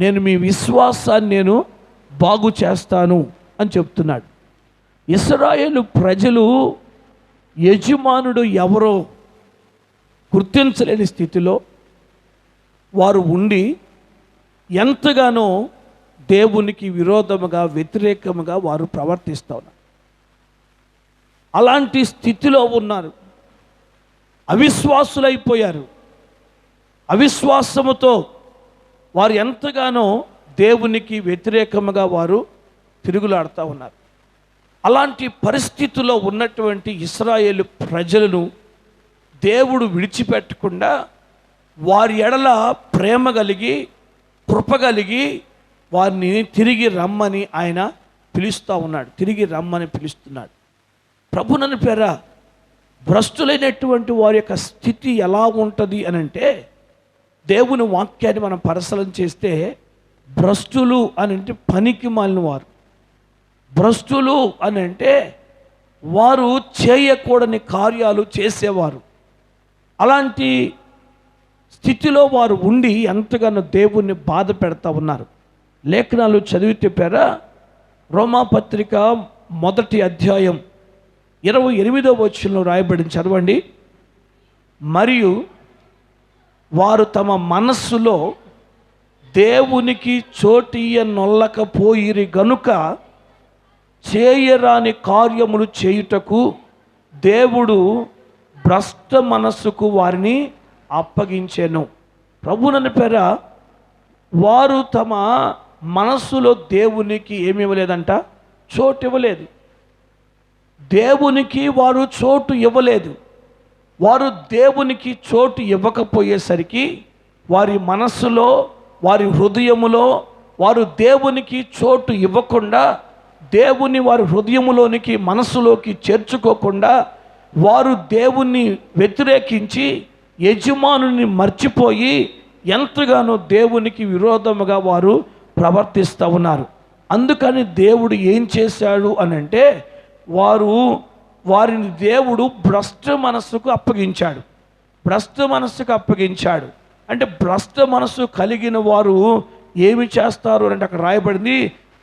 నేను మీ విశ్వాసాన్ని నేను బాగు చేస్తాను అని చెప్తున్నాడు. ఇశ్రాయేలు ప్రజలు యజమానుడు ఎవరో గుర్తించలేని స్థితిలో వారు ఉండి ఎంతగానో దేవునికి విరోధముగా వ్యతిరేకముగా వారు ప్రవర్తిస్తూ ఉన్నారు. అలాంటి స్థితిలో ఉన్నారు. అవిశ్వాసులైపోయారు. అవిశ్వాసముతో వారు ఎంతగానో దేవునికి వ్యతిరేకముగా వారు తిరుగులాడుతూ ఉన్నారు. అలాంటి పరిస్థితుల్లో ఉన్నటువంటి ఇశ్రాయేలు ప్రజలను దేవుడు విడిచిపెట్టకుండా వారి ఎడల ప్రేమ కలిగి కృప కలిగి వారిని తిరిగి రమ్మని ఆయన పిలుస్తూ ఉన్నాడు. తిరిగి రమ్మని పిలుస్తున్నాడు. ప్రభునని పేర భ్రష్టులైనటువంటి వారి యొక్క స్థితి ఎలా ఉంటుంది అని అంటే, దేవుని వాక్యాన్ని మనం పరిశీలన చేస్తే భ్రష్టులు అని అంటే పనికి మాలిన వారు. భ్రష్టులు అని అంటే వారు చేయకూడని కార్యాలు చేసేవారు. అలాంటి స్థితిలో వారు ఉండి ఎంతగానో దేవుణ్ణి బాధ పెడతా ఉన్నారు. లేఖనాలు చదివితే పేర రోమాపత్రిక 1వ అధ్యాయం 28వ వచనంలో రాయబడింది, చదవండి. మరియు వారు తమ మనస్సులో దేవునికి చోటియ్యనొల్లకపోయిరి గనుక చేయరాని కార్యములు చేయుటకు దేవుడు భ్రష్ట మనస్సుకు వారిని అప్పగించెను. ప్రభునని పేర వారు తమ మనస్సులో దేవునికి ఏమి ఇవ్వలేదంట? చోటు ఇవ్వలేదు. దేవునికి వారు చోటు ఇవ్వలేదు. వారు దేవునికి చోటు ఇవ్వకపోయేసరికి వారి మనస్సులో వారి హృదయములో వారు దేవునికి చోటు ఇవ్వకుండా, దేవుని వారి హృదయములోనికి మనస్సులోకి చేర్చుకోకుండా వారు దేవుణ్ణి వ్యతిరేకించి యజమానుని మర్చిపోయి ఎంతగానో దేవునికి విరోధముగా వారు ప్రవర్తిస్తూ ఉన్నారు. అందుకని దేవుడు ఏం చేశాడు అని అంటే, వారిని దేవుడు భ్రష్ట మనస్సుకు అప్పగించాడు. భ్రష్ట మనస్సుకు అప్పగించాడు అంటే భ్రష్ట మనస్సు కలిగిన వారు ఏమి చేస్తారు అంటే అక్కడ రాయబడింది,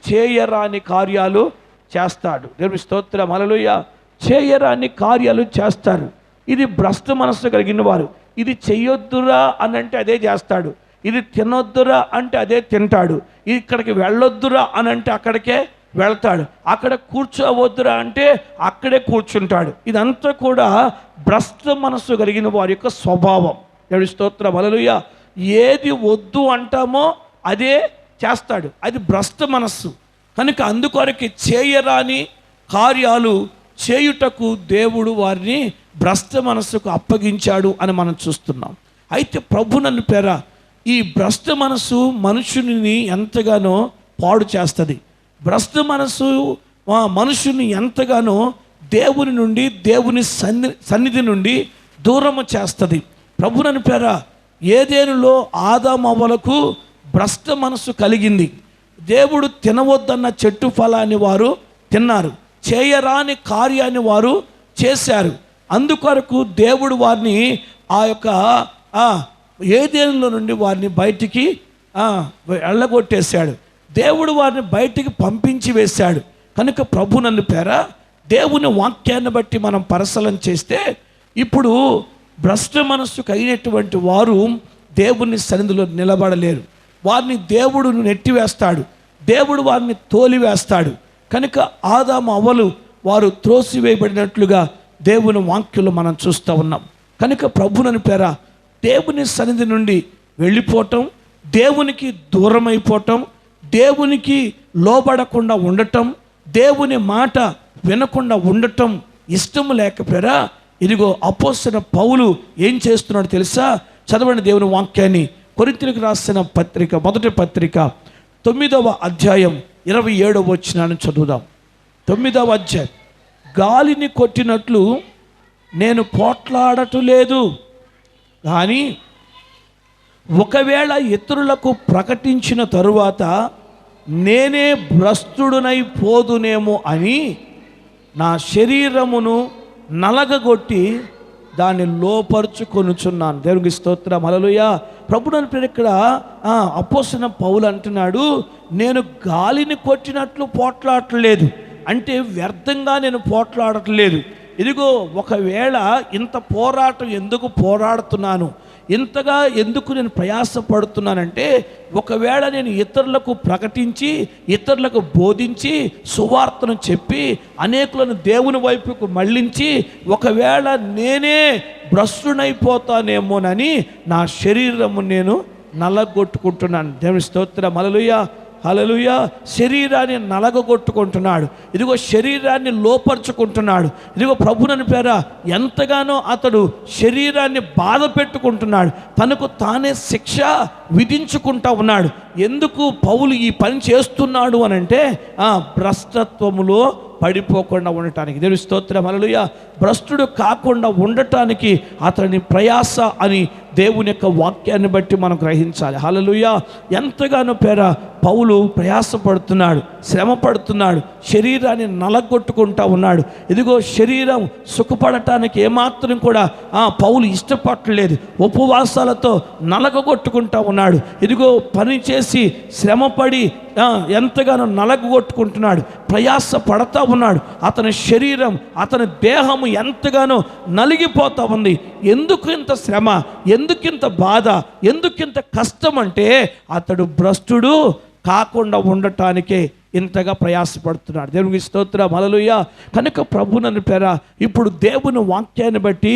చేయరాని కార్యాలు చేస్తాడు. దేవుని స్తోత్రం, హల్లెలూయా. చేయరాని కార్యాలు చేస్తారు. ఇది భ్రష్ట మనస్సు కలిగిన వారు. ఇది చెయ్యొద్దురా అని అంటే అదే చేస్తాడు. ఇది తినొద్దురా అంటే అదే తింటాడు. ఇక్కడికి వెళ్ళొద్దురా అని అంటే అక్కడికే వెళ్తాడు. అక్కడ కూర్చోవద్దురా అంటే అక్కడే కూర్చుంటాడు. ఇదంతా కూడా భ్రష్ట మనస్సు కలిగిన వారి యొక్క స్వభావం. దేవుని స్తోత్రం, హల్లెలూయా. ఏది వద్దు అంటామో అదే చేస్తాడు. అది భ్రష్ట మనస్సు. కనుక అందుకొరకు చేయరాని కార్యాలు చేయుటకు దేవుడు వారిని భ్రష్ట మనస్సుకు అప్పగించాడు అని మనం చూస్తున్నాం. అయితే ప్రభునని పేర ఈ భ్రష్ట మనస్సు మనుషుని ఎంతగానో పాడు చేస్తుంది. భ్రష్ట మనస్సు మనుషుని ఎంతగానో దేవుని నుండి, దేవుని సన్నిధి నుండి దూరము చేస్తుంది. ప్రభునని పేర ఏదేనులో ఆదాము అవ్వలకు భ్రష్ట మనస్సు కలిగింది. దేవుడు తినవద్దన్న చెట్టు ఫలాన్ని వారు తిన్నారు. చేయరాని కార్యాన్ని వారు చేశారు. అందుకొరకు దేవుడు వారిని ఆ యొక్క ఏదేనులో నుండి వారిని బయటికి వెళ్ళగొట్టేశాడు. దేవుడు వారిని బయటికి పంపించి వేశాడు. కనుక ప్రభునన్ను పేర దేవుని వాక్యాన్ని బట్టి మనం పరిశీలన చేస్తే ఇప్పుడు భ్రష్ట మనస్సు కలిగినటువంటి వారు దేవుని సన్నిధిలో నిలబడలేరు. వారిని దేవుడు నెట్టివేస్తాడు. దేవుడు వారిని తోలివేస్తాడు. కనుక ఆదాము అవ్వలు వారు త్రోసివేయబడినట్లుగా దేవుని వాక్యంలో మనం చూస్తూ ఉన్నాం. కనుక ప్రభునని పేర దేవుని సన్నిధి నుండి వెళ్ళిపోవటం, దేవునికి దూరమైపోవటం, దేవునికి లోబడకుండా ఉండటం, దేవుని మాట వినకుండా ఉండటం ఇష్టం లేకపోయారా? ఇదిగో అపోస్తలుడైన పౌలు ఏం చేస్తున్నాడు తెలుసా? చదవండి దేవుని వాక్యాన్ని. కొరింథీయులకు రాసిన పత్రిక, మొదటి పత్రిక 9వ అధ్యాయం 27వ వచనాన్ని చదువుదాం. 9వ అధ్యాయం. గాలిని కొట్టినట్లు నేను పోట్లాడటలేదు, కానీ ఒకవేళ ఇతరులకు ప్రకటించిన తరువాత నేనే భ్రష్టుడనైపోదునేమో అని నా శరీరమును నలగగొట్టి దాన్ని లోపరుచుకొనుచున్నాను. దేవునికి స్తోత్రం, హల్లెలూయా. ప్రభువుని పేరు ఇక్కడ అపోస్తలుడైన పౌలు అంటున్నాడు, నేను గాలిని కొట్టినట్లు పోట్లాడట్లేదు, అంటే వ్యర్థంగా నేను పోట్లాడట్లేదు. ఇదిగో ఒకవేళ ఇంత పోరాటం ఎందుకు పోరాడుతున్నాను, ఇంతగా ఎందుకు నేను ప్రయాసపడుతున్నానంటే, ఒకవేళ నేను ఇతరులకు ప్రకటించి ఇతరులకు బోధించి సువార్తను చెప్పి అనేకులను దేవుని వైపుకు మళ్ళించి ఒకవేళ నేనే భ్రష్టునైపోతానేమోనని నా శరీరము నేను నలగొట్టుకుంటున్నాను. దేవుని స్తోత్రం. హల్లెలూయా, హల్లెలూయా. శరీరాన్ని నలగొట్టుకుంటున్నాడు, ఇదిగో శరీరాన్ని లోపరుచుకుంటున్నాడు. ఇదిగో ప్రభువుని పేర ఎంతగానో అతడు శరీరాన్ని బాధ పెట్టుకుంటున్నాడు, తనకు తానే శిక్ష విధించుకుంటా ఉన్నాడు. ఎందుకు పౌలు ఈ పని చేస్తున్నాడు అని అంటే భ్రష్టత్వములో పడిపోకుండా ఉండటానికి. దేవుని స్తోత్రం. హల్లెలూయా. భ్రష్టుడు కాకుండా ఉండటానికి అతని ప్రయాస అని దేవుని యొక్క వాక్యాన్ని బట్టి మనం గ్రహించాలి. హల్లెలూయా. ఎంతగానో పేర పౌలు ప్రయాసపడుతున్నాడు, శ్రమ పడుతున్నాడు, శరీరాన్ని నలగొట్టుకుంటా ఉన్నాడు. ఇదిగో శరీరం సుఖపడటానికి ఏమాత్రం కూడా పౌలు ఇష్టపడలేదు, ఉపవాసాలతో నలగొట్టుకుంటా ఉన్నాడు. ఇదిగో పని చేసి శ్రమపడి ఎంతగానో నలగొట్టుకుంటున్నాడు, ప్రయాస పడతా ఉన్నాడు. అతని శరీరం, అతని దేహము ఎంతగానో నలిగిపోతా ఉంది. ఎందుకు ఇంత శ్రమ, ఎందుకింత బాధ, ఎందుకింత కష్టం అంటే అతడు భ్రష్టుడు కాకుండా ఉండటానికే ఇంతగా ప్రయాసపడుతున్నాడు. దేవునికి స్తోత్రం. హల్లెలూయా. కనుక ప్రభువుని పేర ఇప్పుడు దేవుని వాక్యాన్ని బట్టి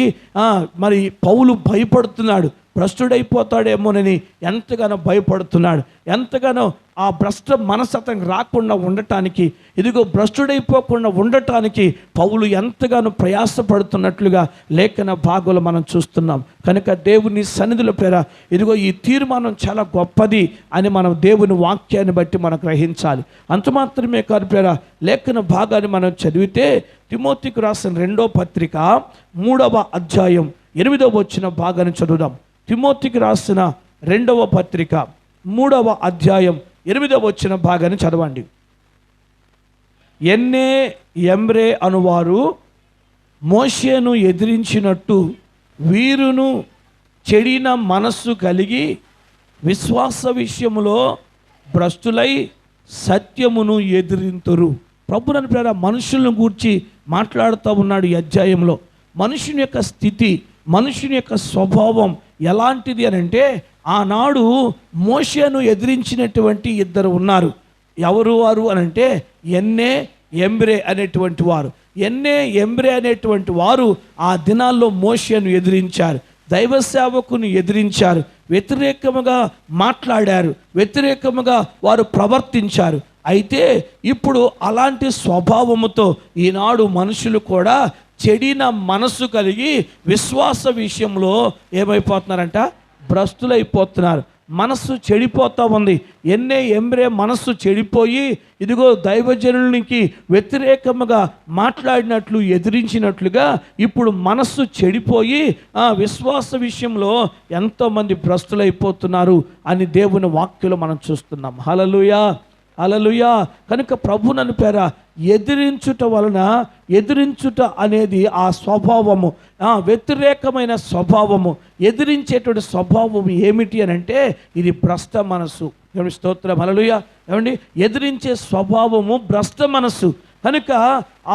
మరి పౌలు భయపడుతున్నాడు, భ్రష్టుడైపోతాడేమోనని ఎంతగానో భయపడుతున్నాడు. ఎంతగానో ఆ భ్రష్ట మనసు అతనికి రాకుండా ఉండటానికి, ఇదిగో భ్రష్టుడైపోకుండా ఉండటానికి పౌలు ఎంతగానో ప్రయాసపడుతున్నట్లుగా లేఖన భాగంలో మనం చూస్తున్నాం. కనుక దేవుని సన్నిధుల పేర ఇదిగో ఈ తీర్మానం చాలా గొప్పది అని మనం దేవుని వాక్యాన్ని బట్టి మనం గ్రహించాలి. అంత మాత్రమే కాదు పేర లేఖన భాగాన్ని మనం చదివితే తిమోతికి రాసిన 2వ పత్రిక 3వ అధ్యాయం 8వ వచ్చిన భాగాన్ని చదువుదాం. తిమోతికి రాసిన 2వ పత్రిక 3వ అధ్యాయం 8వ వచ్చిన భాగాన్ని చదవండి. ఎన్నే ఎమ్రే అనువారు మోషేను ఎదిరించినట్టు వీరును చెడిన మనస్సు కలిగి విశ్వాస విషయములో భ్రష్టులై సత్యమును ఎదిరింతురు. ప్రభువుని పేర మనుషులను గూర్చి మాట్లాడుతూ ఉన్నాడు ఈ అధ్యాయంలో. మనుషుని యొక్క స్థితి, మనుషుని యొక్క స్వభావం ఎలాంటిది అని అంటే, ఆనాడు మోషేను ఎదిరించినటువంటి ఇద్దరు ఉన్నారు. ఎవరు వారు అని అంటే ఎన్నే ఎమ్రే అనేటువంటి వారు. ఎన్నే ఎమ్రే అనేటువంటి వారు ఆ దినాల్లో మోషేను ఎదిరించారు, దైవ సేవకుని ఎదిరించారు, వ్యతిరేకముగా మాట్లాడారు, వ్యతిరేకముగా వారు ప్రవర్తించారు. అయితే ఇప్పుడు అలాంటి స్వభావముతో ఈనాడు మనుషులు కూడా చెడిన మనసు కలిగి విశ్వాస విషయంలో ఏమైపోతున్నారంట, భ్రష్టులైపోతున్నారు. మనస్సు చెడిపోతూ ఉంది. ఎన్నే ఎమ్రే మనస్సు చెడిపోయి ఇదిగో దైవజనునికి వ్యతిరేకముగా మాట్లాడినట్లు ఎదిరించినట్లుగా ఇప్పుడు మనస్సు చెడిపోయి విశ్వాస విషయంలో ఎంతోమంది భ్రష్టులైపోతున్నారు అని దేవుని వాక్యలో మనం చూస్తున్నాం. హల్లెలూయా, హల్లెలూయా. కనుక ప్రభువుని పేర ఎదిరించుట వలన, ఎదిరించుట అనేది ఆ స్వభావము, వ్యతిరేకమైన స్వభావము, ఎదిరించేటువంటి స్వభావం ఏమిటి అని అంటే ఇది భ్రష్ట మనసు. ఏమండి స్తోత్రం, హల్లెలూయా. ఏమండి ఎదిరించే స్వభావము భ్రష్ట మనసు. కనుక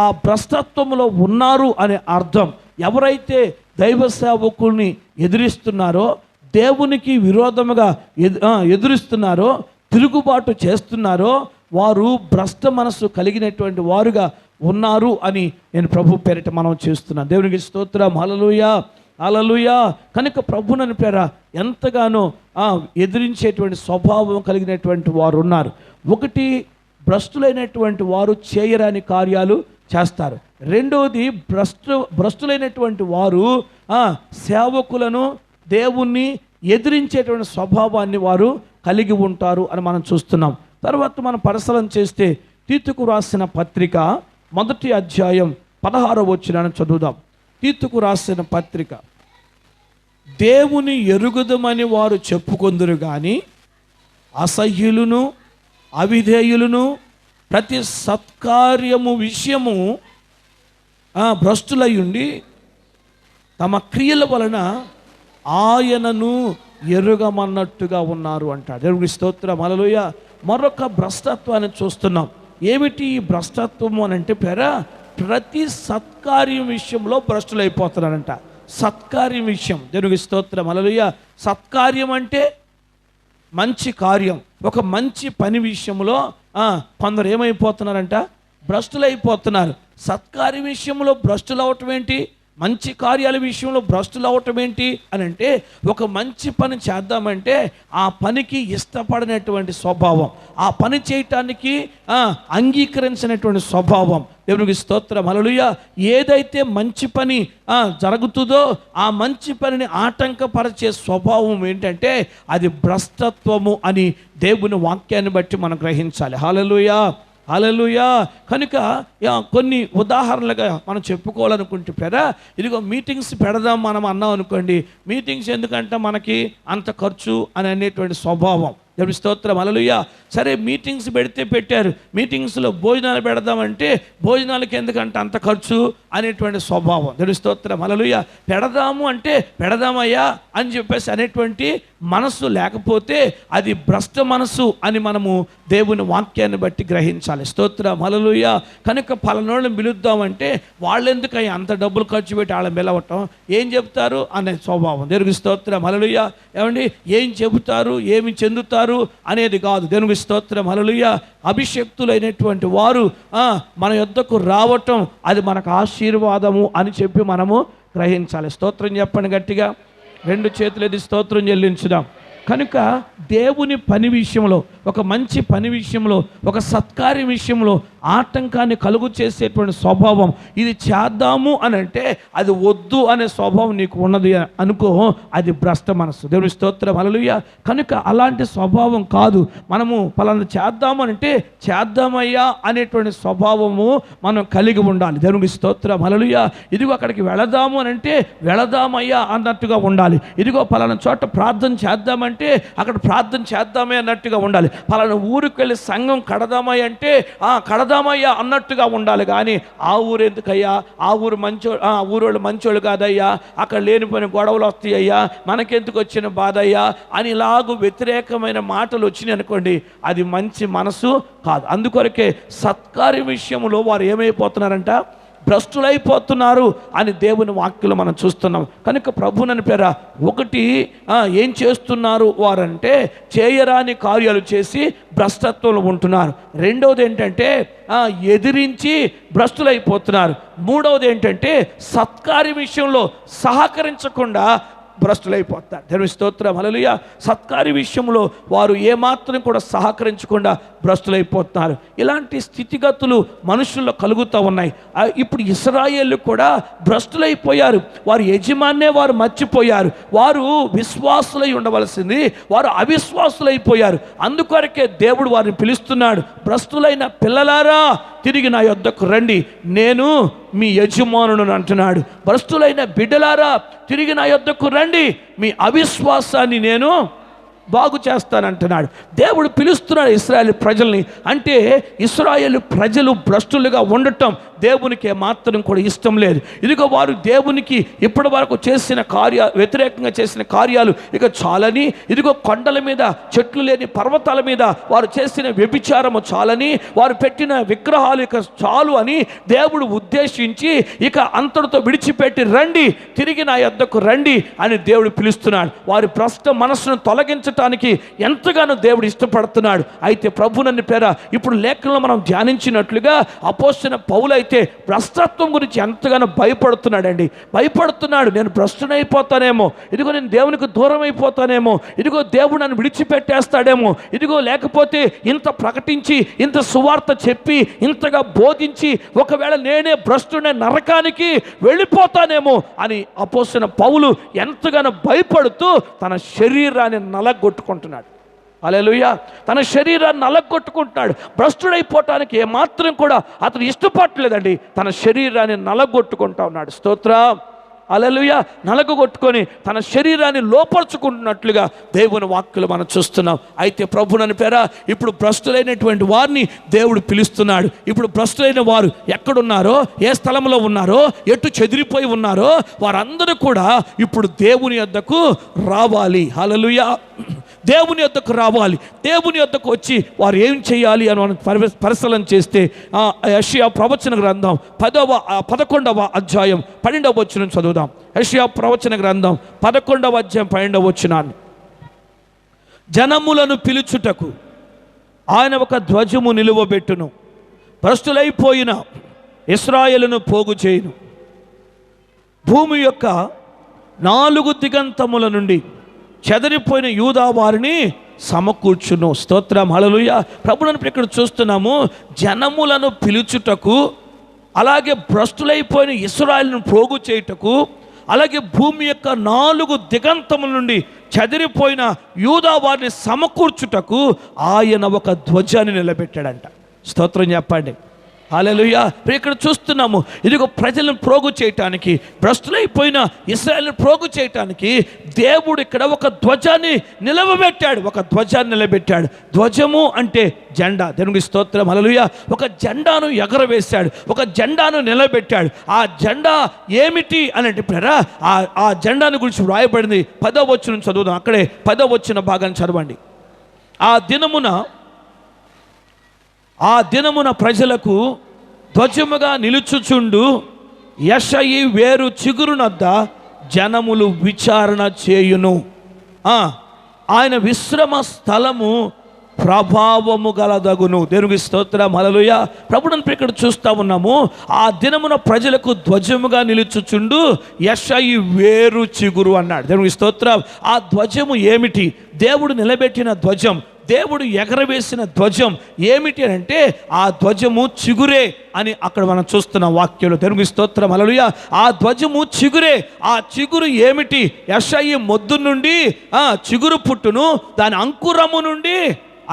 ఆ భ్రష్టత్వంలో ఉన్నారు అనే అర్థం. ఎవరైతే దైవ సేవకుల్ని ఎదిరిస్తున్నారో, దేవునికి విరోధముగా ఎదురిస్తున్నారో, తిరుగుబాటు చేస్తున్నారో వారు భ్రష్ట మనస్సు కలిగినటువంటి వారుగా ఉన్నారు అని నేను ప్రభు పేరిట మనం చేస్తున్నాను. దేవునికి స్తోత్రం, హల్లెలూయా, హల్లెలూయా. కనుక ప్రభువుని పేర ఎంతగానో ఎదిరించేటువంటి స్వభావం కలిగినటువంటి వారు ఉన్నారు. ఒకటి, భ్రష్టులైనటువంటి వారు చేయరాని కార్యాలు చేస్తారు. రెండవది, భ్రష్టులైనటువంటి వారు సేవకులను, దేవుణ్ణి ఎదిరించేటువంటి స్వభావాన్ని వారు కలిగి ఉంటారు అని మనం చూస్తున్నాం. తర్వాత మనం పరిశీలన చేస్తే తీతుకు రాసిన పత్రిక 1వ అధ్యాయం 16వ వచనాన్ని చదువుదాం. తీతుకు రాసిన పత్రిక, దేవుని ఎరుగుదమని వారు చెప్పుకొందురు కానీ అసహ్యులను, అవిధేయులను, ప్రతి సత్కార్యము విషయము భ్రష్టులై ఉండి తమ క్రియల వలన ఆయనను ఎరుగమన్నట్టుగా ఉన్నారు అంటాడు. దేవునికి స్తోత్రం, హల్లెలూయా. మరొక భ్రష్టత్వాన్ని చూస్తున్నాం. ఏమిటి ఈ భ్రష్టత్వము అని అంటే ప్రతి సత్కార్యం విషయంలో భ్రష్టులైపోతున్నారంట. సత్కార్యం విషయం, దేవునికి స్తోత్రం, హల్లెలూయా. సత్కార్యం అంటే మంచి కార్యం. ఒక మంచి పని విషయంలో కొందరు ఏమైపోతున్నారంట, భ్రష్టులైపోతున్నారు. సత్కార్య విషయంలో భ్రష్టులు అవటం ఏంటి, మంచి కార్యాల విషయంలో భ్రష్టులు అవటం ఏంటి అని అంటే, ఒక మంచి పని చేద్దామంటే ఆ పనికి ఇష్టపడినటువంటి స్వభావం, ఆ పని చేయటానికి అంగీకరించినటువంటి స్వభావం. దేవునికి స్తోత్రం, హల్లెలూయా. ఏదైతే మంచి పని జరుగుతుందో ఆ మంచి పనిని ఆటంకపరిచే స్వభావం ఏంటంటే అది భ్రష్టత్వము అని దేవుని వాక్యాన్ని బట్టి మనం గ్రహించాలి. హల్లెలూయా, హల్లెలూయా. కనుక కొన్ని ఉదాహరణలుగా మనం చెప్పుకోవాలనుకుంటే ఇదిగో మీటింగ్స్ పెడదాం మనం అన్నాం అనుకోండి. మీటింగ్స్ ఎందుకంటే మనకి అంత ఖర్చు అని అనేటువంటి స్వభావం. దేవుని స్తోత్రం, హల్లెలూయా. సరే మీటింగ్స్ పెట్టారు, మీటింగ్స్లో భోజనాలు పెడదామంటే భోజనాలకి ఎందుకంటే అంత ఖర్చు అనేటువంటి స్వభావం. దేవుని స్తోత్రం, హల్లెలూయా. పెడదాము అంటే పెడదామయ్యా అని చెప్పేసి అనేటువంటి మనస్సు లేకపోతే అది భ్రష్ట మనస్సు అని మనము దేవుని వాక్యాన్ని బట్టి గ్రహించాలి. స్తోత్రం, హల్లెలూయా. కనుక పలానోళ్ళని పిలుద్దామంటే వాళ్ళు ఎందుకయ్యా అంత డబ్బులు ఖర్చు పెట్టి వాళ్ళని పిలవటం, ఏం చెబుతారు అనే స్వభావం. దేవునికి స్తోత్రం, హల్లెలూయా. ఏమండి, ఏం చెబుతారు, ఏమి చెందుతారు అనేది కాదు. దేవునికి స్తోత్రం, హల్లెలూయా. అభిషక్తులైనటువంటి వారు మన యొద్దకు రావటం అది మనకు ఆశీర్వాదము అని చెప్పి మనము గ్రహించాలి. స్తోత్రం చెప్పండి గట్టిగా, రెండు చేతులు ఎత్తి స్తోత్రం చెల్లించుదాం. కనుక దేవుని పని విషయంలో, ఒక మంచి పని విషయంలో, ఒక సత్కార్య విషయంలో ఆటంకాన్ని కలుగు చేసేటువంటి స్వభావం, ఇది చేద్దాము అని అంటే అది వద్దు అనే స్వభావం నీకు ఉన్నది అనుకో, అది భ్రష్ట మనస్సు. దేవుని స్తోత్రం, హల్లెలూయా. కనుక అలాంటి స్వభావం కాదు. మనము పలానా చేద్దాము అంటే చేద్దామయ్యా అనేటువంటి స్వభావము మనం కలిగి ఉండాలి. దేవునికి స్తోత్రం, హల్లెలూయా. ఇదిగో అక్కడికి వెళదాము అని అంటే వెళదామయ్యా అన్నట్టుగా ఉండాలి. ఇదిగో పలానా చోట ప్రార్థన చేద్దామంటే అక్కడ ప్రార్థన చేద్దామే అన్నట్టుగా ఉండాలి. పలానా ఊరికి వెళ్ళి సంఘం కడదామయ్య అంటే కడదామయ్యా అన్నట్టుగా ఉండాలి. కానీ ఆ ఊరు ఎందుకయ్యా, ఆ ఊరు ఊరోళ్ళు మంచోళ్ళు కాదయ్యా, అక్కడ లేనిపోయిన గొడవలు వస్తాయ్యా, మనకెందుకు వచ్చిన బాధ అయ్యా అని ఇలాగూ వ్యతిరేకమైన మాటలు వచ్చినాయి అనుకోండి, అది మంచి మనసు కాదు. అందుకొరకే సత్కార్య విషయంలో వారు ఏమైపోతున్నారంట, భ్రష్టులైపోతున్నారు అని దేవుని వాక్యంలో మనం చూస్తున్నాం. కనుక ప్రభునని పేర ఒకటి ఏం చేస్తున్నారు వారంటే చేయరాని కార్యాలు చేసి భ్రష్టత్వంలో ఉంటున్నారు. రెండవది ఏంటంటే ఎదిరించి భ్రష్టులైపోతున్నారు. మూడవది ఏంటంటే సత్కార్య విషయంలో సహకరించకుండా భ్రష్టులైపోతారు. దేవుని స్తోత్రం, హల్లెలూయా. సత్కార్య విషయంలో వారు ఏమాత్రం కూడా సహకరించకుండా భ్రష్టులైపోతున్నారు. ఇలాంటి స్థితిగతులు మనుషుల్లో కలుగుతూ ఉన్నాయి. ఇప్పుడు ఇశ్రాయేలు కూడా భ్రష్టులైపోయారు. వారి యజమాన్నే వారు మర్చిపోయారు. వారు విశ్వాసులై ఉండవలసింది వారు అవిశ్వాసులైపోయారు. అందుకొరకే దేవుడు వారిని పిలుస్తున్నాడు, భ్రష్టులైన పిల్లలారా తిరిగి నా యొద్దకు రండి, నేను మీ యజమానును అంటున్నాడు. భ్రష్టులైన బిడ్డలారా తిరిగి నా యొద్దకు రండి, మీ అవిశ్వాసాన్ని నేను బాగు చేస్తానంటున్నాడు. దేవుడు పిలుస్తున్నాడు ఇశ్రాయేలు ప్రజల్ని. అంటే ఇశ్రాయేలు ప్రజలు భ్రష్టులుగా ఉండటం దేవునికి మాత్రం కూడా ఇష్టం లేదు. ఇదిగో వారు దేవునికి ఇప్పటి వరకు చేసిన వ్యతిరేకంగా చేసిన కార్యాలు ఇక చాలని, ఇదిగో కొండల మీద చెట్లు లేని పర్వతాల మీద వారు చేసిన వ్యభిచారము చాలని, వారు పెట్టిన విగ్రహాలు ఇక చాలు అని దేవుడు ఉద్దేశించి ఇక అంతటితో విడిచిపెట్టి రండి, తిరిగి నా యొద్దకు రండి అని దేవుడు పిలుస్తున్నాడు. వారి భ్రష్ట మనస్సును తొలగించడానికి ఎంతగానో దేవుడు ఇష్టపడుతున్నాడు. అయితే ప్రభునని పేర ఇప్పుడు లేఖనంలో మనం ధ్యానించినట్లుగా అపోస్తలుడైన పౌలు అయితే భ్రష్టత్వం గురించి ఎంతగానో భయపడుతున్నాడండి. భయపడుతున్నాడు, నేను భ్రష్టునైపోతానేమో, ఇదిగో నేను దేవునికి దూరం అయిపోతానేమో, ఇదిగో దేవుడు నన్ను విడిచిపెట్టేస్తాడేమో, ఇదిగో లేకపోతే ఇంత ప్రకటించి ఇంత సువార్త చెప్పి ఇంతగా బోధించి ఒకవేళ నేనే భ్రష్టునే నరకానికి వెళ్ళిపోతానేమో అని అపోస్తలుడైన పౌలు ఎంతగానో భయపడుతూ తన శరీరాన్ని నలగొట్టుకుంటున్నాడు. హల్లెలూయా. తన శరీరాన్ని నలగొట్టుకుంటున్నాడు. భ్రష్టుడైపోవటానికి ఏమాత్రం కూడా అతను ఇష్టపడలేదండి. తన శరీరాన్ని నలగొట్టుకుంటా ఉన్నాడు. స్తోత్రం. హల్లెలూయా నలగగొట్టుకొని తన శరీరాన్ని లోపరుచుకుంటున్నట్లుగా దేవుని వాక్యలు మనం చూస్తున్నాం. అయితే ప్రభునని పేర ఇప్పుడు భ్రష్టులైనటువంటి వారిని దేవుడు పిలుస్తున్నాడు. ఇప్పుడు భ్రష్టులైన వారు ఎక్కడున్నారో, ఏ స్థలంలో ఉన్నారో, ఎటు చెదిరిపోయి ఉన్నారో వారందరూ కూడా ఇప్పుడు దేవుని యొద్దకు రావాలి. హల్లెలూయా దేవుని యొద్దకు రావాలి. దేవుని యొద్దకు వచ్చి వారు ఏం చేయాలి అని మనం పరిశీలన చేస్తే యెషయా ప్రవచన గ్రంథం 11వ అధ్యాయం 12వ వచనం చదువుదాం. యెషయా ప్రవచన గ్రంథం 11వ అధ్యాయం 12వ వచనాన్ని. జనములను పిలుచుటకు ఆయన ఒక ధ్వజము నిలువబెట్టును, భ్రష్టులైపోయిన ఇశ్రాయేలును పోగు చేయును, భూమి యొక్క 4 దిగంతముల నుండి చెదరిపోయిన యూదా వారిని సమకూర్చును. స్తోత్రం, హల్లెలూయా. ప్రభువును ఇక్కడ చూస్తున్నాము. జనములను పిలుచుటకు, అలాగే భ్రష్టులైపోయిన ఇశ్రాయేలును పోగు చేయుటకు, అలాగే భూమి యొక్క 4 దిగంతముల నుండి చెదిరిపోయిన యూదా వారిని సమకూర్చుటకు ఆయన ఒక ధ్వజాన్ని నిలబెట్టాడంట. స్తోత్రం చెప్పండి, హల్లెలూయా. ఇక్కడ చూస్తున్నాము, ఇదిగో ప్రజలను ప్రోగు చేయటానికి, భ్రష్టులైపోయిన ఇశ్రాయేలును ప్రోగు చేయటానికి దేవుడు ఇక్కడ ఒక ధ్వజాన్ని నిలబెట్టాడు. ఒక ధ్వజాన్ని నిలబెట్టాడు. ధ్వజము అంటే జెండా. దేవునికి స్తోత్రం, హల్లెలూయా. ఒక జెండాను ఎగరవేశాడు, ఒక జెండాను నిలబెట్టాడు. ఆ జెండా ఏమిటి అని అంటే ఆ జెండాను గురించి వ్రాయబడింది. 10వ వచనం చదువుదాం. అక్కడే 10వ వచన భాగాన్ని చదవండి. ఆ దినమున ప్రజలకు ధ్వజముగా నిలుచుచుండు యెషయి వేరు చిగురునద్ద జనములు విచారణ చేయును. ఆయన విశ్రమ స్థలము ప్రభావము గలదగును. దేవునికి స్తోత్రం, హల్లెలూయా. ప్రభువుని ఇక్కడ చూస్తూ ఉన్నాము. ఆ దినమున ప్రజలకు ధ్వజముగా నిలుచుచుండు యెషయి వేరు చిగురు అన్నాడు. దేవునికి స్తోత్రం. ఆ ధ్వజము ఏమిటి? దేవుడు నిలబెట్టిన ధ్వజం, దేవుడు ఎగరవేసిన ధ్వజం ఏమిటి అని అంటే ఆ ధ్వజము చిగురే అని అక్కడ మనం చూస్తున్నాం వాక్యంలో. దేవునికి స్తోత్రం, హల్లెలూయా. ఆ ధ్వజము చిగురే. ఆ చిగురు ఏమిటి? యెషయి మొద్దు నుండి చిగురు పుట్టును, దాని అంకురము నుండి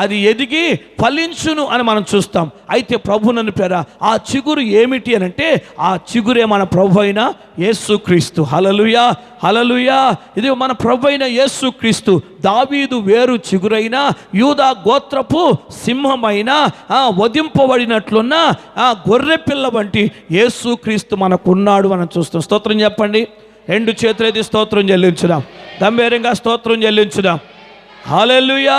అది ఎదిగి ఫలించును అని మనం చూస్తాం. అయితే ప్రభువుని పేర ఆ చిగురు ఏమిటి అని అంటే ఆ చిగురే మన ప్రభు అయిన యేసుక్రీస్తు. హల్లెలూయా, హల్లెలూయా. ఇది మన ప్రభు అయిన యేసుక్రీస్తు. దావీదు వేరు చిగురైన, యూదా గోత్రపు సింహమైన, వధింపబడినట్లున్న గొర్రె పిల్ల వంటి యేసుక్రీస్తు మనకున్నాడు మనం చూస్తాం. స్తోత్రం చెప్పండి. 2 చేతులైతే స్తోత్రం చెల్లించుదాం. గంభీరంగా స్తోత్రం చెల్లించుదాం. హల్లెలూయా.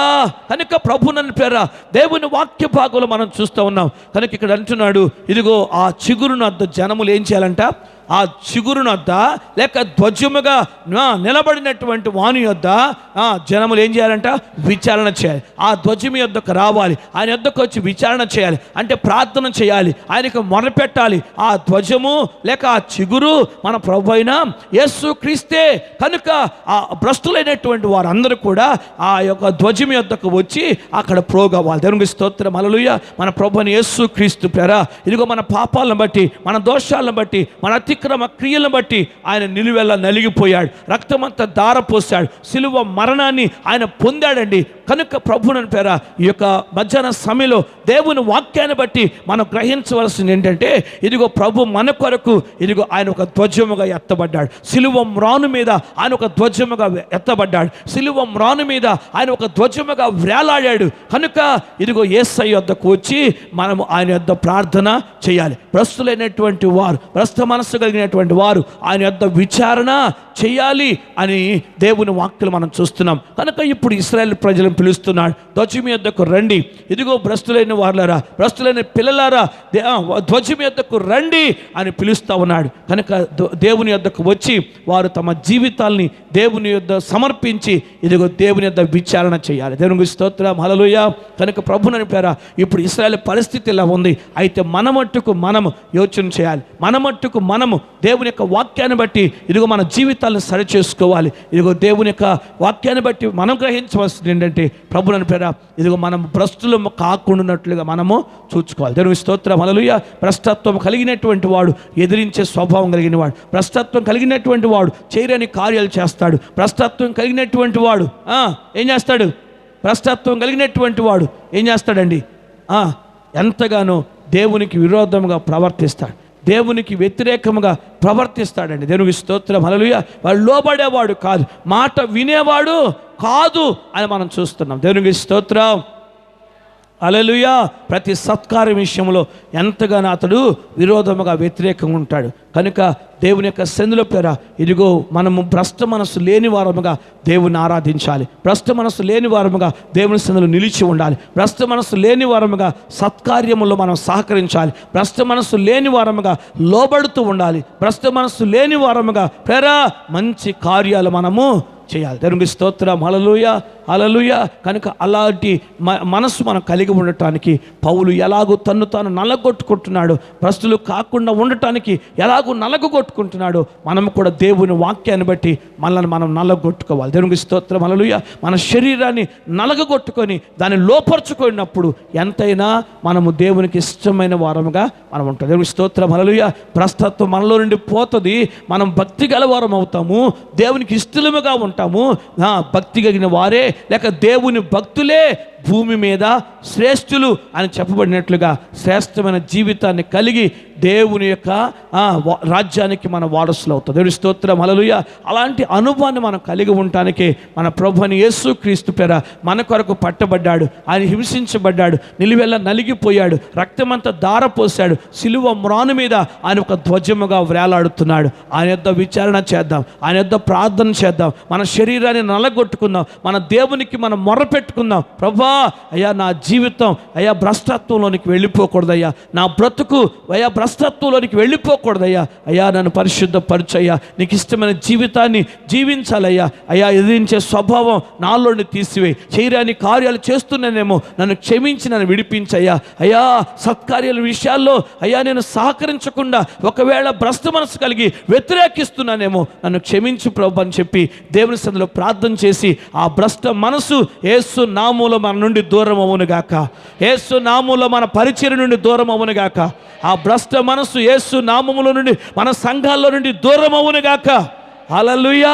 కనుక ప్రభువుని పేర దేవుని వాక్య భాగంలో మనం చూస్తూ ఉన్నాం. కనుక ఇక్కడ అంటున్నాడు, ఇదిగో ఆ చిగురునద్ద జనములు ఏం చేయాలంట? ఆ చిగురునొద్ద లేక ధ్వజముగా నిలబడినటువంటి వాని యొద్ద జనములు ఏం చేయాలంట? విచారణ చేయాలి. ఆ ధ్వజము యొద్దకు రావాలి, ఆయన యొద్దకు వచ్చి విచారణ చేయాలి. అంటే ప్రార్థన చేయాలి, ఆయనకు మొరపెట్టాలి. ఆ ధ్వజము లేక ఆ చిగురు మన ప్రభు అయిన యేసుక్రీస్తే. కనుక ఆ భ్రష్టులైనటువంటి వారందరూ కూడా ఆ యొక్క ధ్వజము యొద్దకు వచ్చి అక్కడ ప్రోగవాలి. దేవునికి స్తోత్రం, హల్లెలూయా. మన ప్రభు అయిన యేసుక్రీస్తు పేర ఇదిగో మన పాపాలను బట్టి, మన దోషాలను బట్టి, మన అతిక్రమ క్రియలను బట్టి ఆయన నిలువెల్ల నలిగిపోయాడు, రక్తమంతా ధారపోసాడు, సిలువ మరణాన్ని ఆయన పొందాడండి. కనుక ప్రభువుని పేర ఈ యొక్క మధ్యాహ్న సమయంలో దేవుని వాక్యాన్ని బట్టి మనం గ్రహించవలసింది ఏంటంటే, ఇదిగో ప్రభు మన కొరకు ఇదిగో ఆయన ఒక ధ్వజముగా ఎత్తబడ్డాడు. సిలువ మ్రాను మీద ఆయన ఒక ధ్వజముగా ఎత్తబడ్డాడు. సిలువ మ్రాను మీద ఆయన ఒక ధ్వజముగా వేలాడాడు. కనుక ఇదిగో యేసయ్య వద్దకు వచ్చి మనము ఆయన వద్ద ప్రార్థన చేయాలి. భ్రష్టులైనటువంటి వారు, భ్రష్ట మనస్సు కలిగినటువంటి వారు ఆయన వద్ద విచారణ చేయాలి అని దేవుని వాక్యలు మనం చూస్తున్నాం. కనుక ఇప్పుడు ఇశ్రాయేలు ప్రజలను పిలుస్తున్నాడు, ధ్వజము యొద్దకు రండి. ఇదిగో భ్రష్టులైన వారులారా, భ్రష్టులైన పిల్లలారా, ధ్వజము యొద్దకు రండి అని పిలుస్తూ ఉన్నాడు. కనుక దేవుని యొద్దకు వచ్చి వారు తమ జీవితాల్ని దేవుని యొద్ద సమర్పించి ఇదిగో దేవుని యొద్ద విచారణ చేయాలి. దేవునికి స్తోత్రం, హల్లెలూయా. కనుక ప్రభువుని పేర ఇప్పుడు ఇశ్రాయేలు పరిస్థితి ఇలా ఉంది. అయితే మన మట్టుకు మనము యోచన చేయాలి. మన మట్టుకు మనము దేవుని యొక్క వాక్యాన్ని బట్టి ఇదిగో మన జీవితాలను సరి చేసుకోవాలి. ఇదిగో దేవుని యొక్క వాక్యాన్ని బట్టి మనం గ్రహించవలసింది ఏంటంటే, ప్రభువుని పేర ఇదిగో మనం భ్రష్టులము కాకుండానట్లుగా మనము చూసుకోవాలి. దేవుని స్తోత్రం, హల్లెలూయా. భ్రష్టత్వం కలిగినటువంటి వాడు ఎదిరించే స్వభావం కలిగిన వాడు, భ్రష్టత్వం కలిగినటువంటి వాడు చేయని కార్యాలు చేస్తాడు. భ్రష్టత్వం కలిగినటువంటి వాడు ఏం చేస్తాడు? భ్రష్టత్వం కలిగినటువంటి వాడు ఏం చేస్తాడండి? ఎంతగానో దేవునికి విరోధంగా ప్రవర్తిస్తాడు. దేవునికి వ్యతిరేకంగా ప్రవర్తిస్తాడండి. దేవునికి స్తోత్రం, హల్లెలూయా. వాడు లోబడేవాడు కాదు, మాట వినేవాడు కాదు అని మనం చూస్తున్నాం. దేవునికి స్తోత్రం, హల్లెలూయా. ప్రతి సత్కార్య విషయంలో ఎంతగానో అతడు విరోధముగా వ్యతిరేకంగా ఉంటాడు. కనుక దేవుని యొక్క సన్నిధిలో పేర ఇదిగో మనము భ్రష్ట మనస్సు లేని వారముగా దేవుని ఆరాధించాలి. భ్రష్ట మనస్సు లేని వారముగా దేవుని సన్నిధిలో నిలిచి ఉండాలి. భ్రష్ట మనస్సు లేని వారముగా సత్కార్యములో మనం సహకరించాలి. భ్రష్ట మనస్సు లేని వారముగా లోబడుతూ ఉండాలి. భ్రష్ట మనస్సు లేని వారముగా పేరా మంచి కార్యాలు మనము చేయాలి. దేవునికి స్తోత్రం, హల్లెలూయా, హల్లెలూయా. కనుక అలాంటి మనస్సు మనం కలిగి ఉండటానికి పౌలు ఎలాగో తన్ను తాను నలగొట్టుకుంటున్నాడు, భ్రష్టులు కాకుండా ఉండటానికి ఎలాగో నలగొట్టుకుంటున్నాడు, మనం కూడా దేవుని వాక్యాన్ని బట్టి మనల్ని మనం నలగొట్టుకోవాలి. దేవునికి స్తోత్రం, హల్లెలూయా. మన శరీరాన్ని నలగొట్టుకొని దాన్ని లోపరుచుకున్నప్పుడు ఎంతైనా మనము దేవునికి ఇష్టమైన వారముగా మనం ఉంటాం. దేవునికి స్తోత్రం, హల్లెలూయా. భ్రష్టత్వం మనలో నుండి పోతుంది, మనం భక్తి గల వారం అవుతాము, దేవునికి ఇష్టలుగా ఉంటాము. భక్తి కలిగిన వారే లేక దేవుని భక్తులే భూమి మీద శ్రేష్ఠులు అని చెప్పబడినట్లుగా శ్రేష్టమైన జీవితాన్ని కలిగి దేవుని యొక్క రాజ్యానికి మన వారసులు అవుతాం. దేవుని స్తోత్రం, హల్లెలూయా. అలాంటి అనుభవాన్ని మనం కలిగి ఉండటానికి మన ప్రభువైన యేసుక్రీస్తు పేర మన కొరకు పట్టబడ్డాడు, ఆయన హింసించబడ్డాడు, నిలువెల్ల నలిగిపోయాడు, రక్తమంతా ధారపోసాడు, సిలువ మ్రాను మీద ఆయన ఒక ధ్వజముగా వేలాడుతున్నాడు. ఆయన యొద్ద విచారణ చేద్దాం, ఆయన యొద్ద ప్రార్థన చేద్దాం, మన శరీరాన్ని నలగొట్టుకుందాం, మన దేవునికి మనం మొర్ర పెట్టుకుందాం. ప్రభా అయ్యా నా జీవితం అయ్యా భ్రష్టత్వంలోనికి వెళ్ళిపోకూడదయ్యా, నా బ్రతుకు అయ్యా భ్రష్టత్వంలోనికి వెళ్ళిపోకూడదయ్యా, అయ్యా నన్ను పరిశుద్ధపరచయ్యా, నీకు ఇష్టమైన జీవితాన్ని జీవించాలయ్యా, అయ్యా ఎదిరించే స్వభావం నాలోని తీసివేయి, చేయరాని కార్యాలు చేస్తున్నానేమో నన్ను క్షమించి నన్ను విడిపించయ్యా, అయ్యా సత్కార్యాల విషయాల్లో అయ్యా నేను సహకరించకుండా ఒకవేళ భ్రష్ట మనసు కలిగి వ్యతిరేకిస్తున్నానేమో నన్ను క్షమించు ప్రభు అని చెప్పి దేవుని సన్నిధిలో ప్రార్థన చేసి ఆ భ్రష్ట మనసు యేసు నామములో మన నుండి దూరం అవునుగాక, యేసు నామములో మన పరిచర్య నుండి దూరం అవునుగాక, ఆ భ్రష్ట మనసు యేసు నామములో నుండి మన సంఘాల్లో నుండి దూరం అవునుగాక. హల్లెలూయా.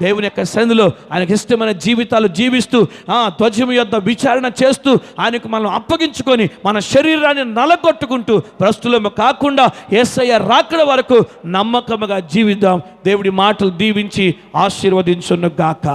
దేవుని యొక్క సన్నిధిలో ఆయనకి ఇష్టమైన జీవితాలు జీవిస్తూ ధ్వజము యొద్ద విచారణ చేస్తూ ఆయనకు మనం అప్పగించుకొని మన శరీరాన్ని నలగొట్టుకుంటూ భ్రష్టులము కాకుండా యేసయ్య రాకడ వరకు నమ్మకముగా జీవిద్దాం. దేవుడి మాటలు దీవించి ఆశీర్వదించునుగాక.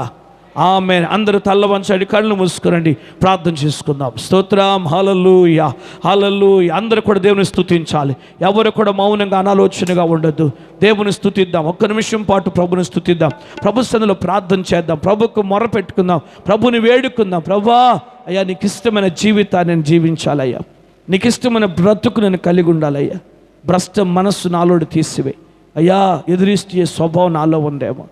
ఆమేన్. అందరూ తల్ల వంచండి, కళ్ళు మూసుకురండి, ప్రార్థన చేసుకుందాం. స్తోత్రం, హల్లెలూయా, హల్లెలూయా. అందరూ కూడా దేవుని స్తుతించాలి, ఎవరు కూడా మౌనంగా అనాలోచనగా ఉండొద్దు. దేవుని స్తుతిద్దాం, ఒక్క నిమిషం పాటు ప్రభుని స్తుతిద్దాం, ప్రభు సన్నిధిలో ప్రార్థన చేద్దాం, ప్రభుకు మొర్ర పెట్టుకుందాం, ప్రభుని వేడుకుందాం. ప్రభువా అయ్యా నీకు ఇష్టమైన జీవితాన్ని నేను జీవించాలయ్యా, నీకు ఇష్టమైన బ్రతుకు నేను కలిగి ఉండాలయ్యా, భ్రష్ట మనస్సు నాలోడు తీసివే అయ్యా, ఎదిరిస్తే స్వభావం నాలో ఉందేమో,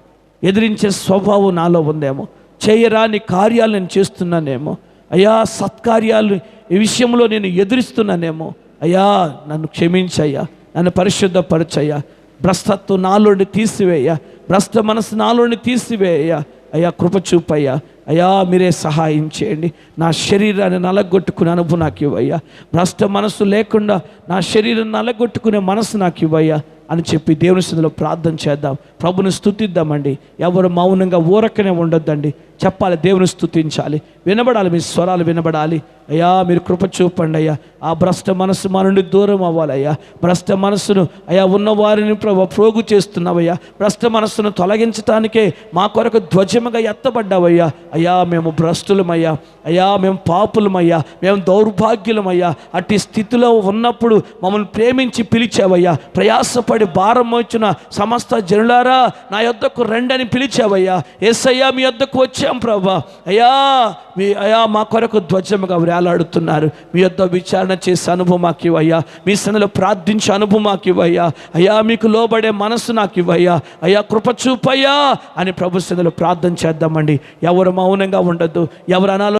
ఎదిరించే స్వభావం నాలో ఉందేమో, చేయరాని కార్యాలు నేను చేస్తున్నానేమో అయ్యా, సత్కార్యాలు ఈ విషయంలో నేను ఎదిరిస్తున్నానేమో అయ్యా, నన్ను క్షమించయ్యా, నన్ను పరిశుద్ధపరచయ్యా, భ్రష్టత్వం నాలోని తీసివేయ్యా, భ్రష్ట మనసు నాలోని తీసివేయ్యా, అయ్యా కృప చూపయ్యా, అయ్యా మీరే సహాయం చేయండి. నా శరీరాన్ని నలగొట్టుకునే అనుభవం నాకు ఇవ్వయ్యా, భ్రష్ట మనసు లేకుండా నా శరీరం నలగొట్టుకునే మనసు నాకు ఇవ్వయ్యా అని చెప్పి దేవుని సన్నిధిలో ప్రార్థన చేద్దాం, ప్రభుని స్తుతిద్దామండి. ఎవరు మౌనంగా ఊరకనే ఉండొద్దండి, చెప్పాలి, దేవుని స్తుతించాలి, వినబడాలి, మీ స్వరాలు వినబడాలి. అయ్యా మీరు కృప చూపండి అయ్యా, ఆ భ్రష్ట మనసు మా నుండి దూరం అవ్వాలయ్యా, భ్రష్ట మనస్సును అయ్యా ఉన్నవారిని ప్రోగు చేస్తున్నావయ్యా, భ్రష్ట మనస్సును తొలగించటానికే మా కొరకు ధ్వజముగా ఎత్తబడ్డావయ్యా. అయ్యా మేము భ్రష్టులమయ్యా, అయ్యా మేము పాపులమయ్యా, మేము దౌర్భాగ్యులమయ్యా, అట్టి స్థితిలో ఉన్నప్పుడు మమ్మల్ని ప్రేమించి పిలిచావయ్యా, ప్రయాసపడి భారం మోచిన సమస్త జనులారా నా యొద్దకు రండి అని పిలిచావయ్యా. యేసయ్యా మీ యొద్దకు వచ్చాం ప్రభా, అయ్యా మా కొరకు ధ్వజముగా వేలాడుతున్నారు, మీ యొద్ద విచారణ చేసే అనుభవం మాకు ఇవ్వయ్యా, మీ సన్నిధిలో ప్రార్థించే అనుభవం మాకు ఇవ్వయ్యా, అయ్యా మీకు లోబడే మనసు నాకు ఇవ్వయ్యా, అయ్యా కృప చూపయ్యా అని ప్రభు సన్నిధిలో ప్రార్థన చేద్దామండి. ఎవరు మౌనంగా ఉండద్దు, ఎవరు అనాలో